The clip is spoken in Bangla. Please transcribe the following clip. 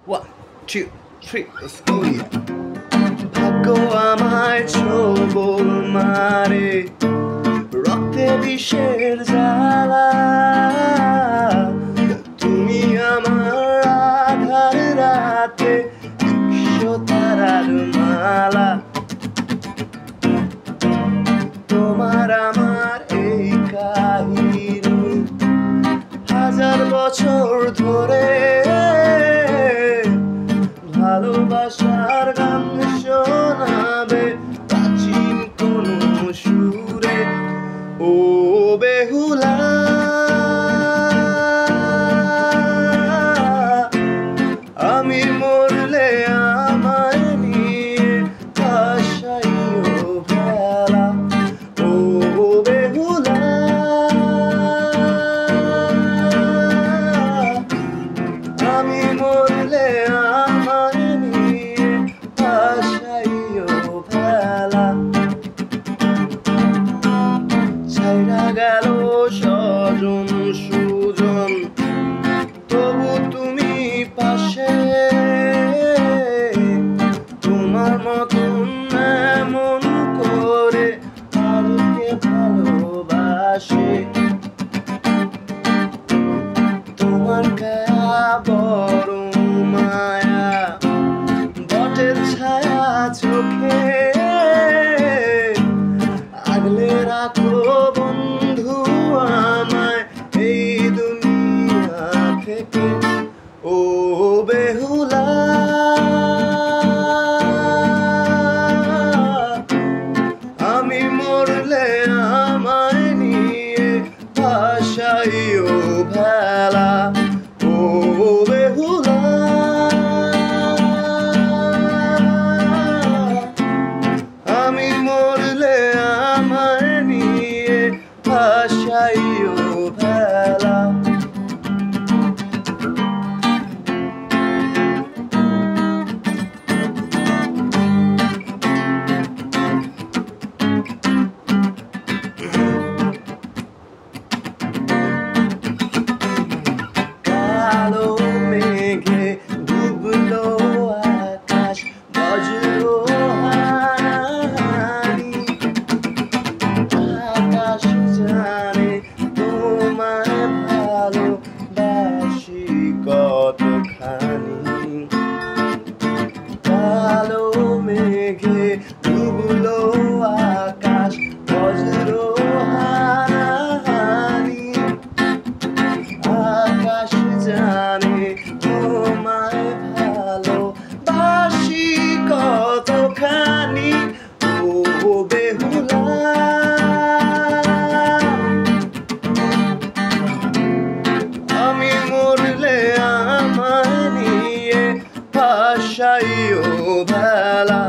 One, two, three, let's go. ভাগ্য আমায় ছোবল মারে, রক্তে বিষের জ্বালা। তুমি আমার আধার রাতে 100 তারার মালা। তোমার আমার এই কাহিনী 1000 বছর ধরে ভালোবাসার গান শোনাবে প্রাচীন কোন সুরে। ও বেহুলা, আমি মরলে আমায় নিয়ে ভাসাইও ভেলা। ও বেহুলা, আমি মরলে আমায় নিয়ে ভাসাইও ভেলা। ছাইরা গেল স্বজন সুজন, তবু তুমি পাশে। তোমার মতন এমন করে আর কে ভালোবাসে? তোমার গায়া বড় মায়া, বটের ছায়া চোখে। আগলে রাখো বন্ধু আমায় এই দুনিয়া থেকে। ও বেহুলা, আমি মরলে আমায় নিয়ে ভাসাইও ভেলা। ও বেহুলা, আমি মরলে আমায় নিয়ে ভাসাইও ভেলা। কালো মেঘে ডুবলো আকাশ, বজ্র হানাহানি। আকাশ জানে তোমায় ভালোবাসি কতখানি। কালো মেঘে ডুবলো আকাশ, বজ্র হানাহানি। আকাশ জানে তোমায় ভালোবাসি কতখানি। ও বেহুলা, আমি মরলে আমায় নিয়ে ভাসাইও ভেলা।